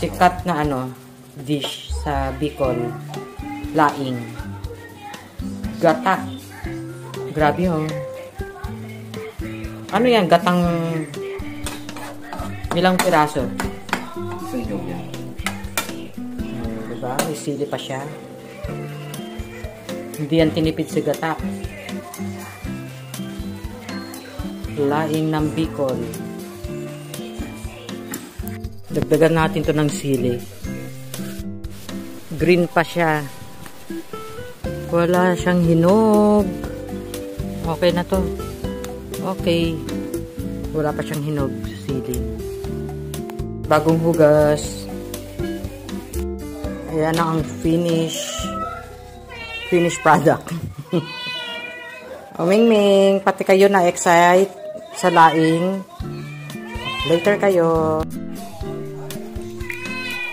sikat na dish sa Bicol, laing. Gata. Grabe oh. Ano yan? Gatang ilang piraso? Sanyog yan. Diba? May sili pa siya. Hindi yan tinipid sa gata. Laing ng Bicol. Dagdagan natin to ng sili. Green pa siya. Wala siyang hinog. Okay na to. Okay. Wala pa siyang hinog sa sili. Bagong hugas. Ayan na ang finished product. O Mingming, pati kayo na excite sa laing. Later kayo.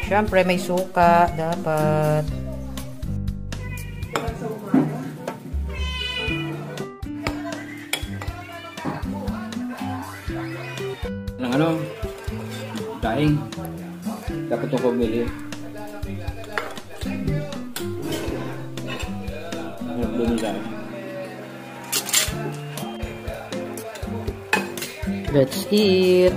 Siyempre may suka dapat. Ng daing. Dapat ito pumili. Let's eat.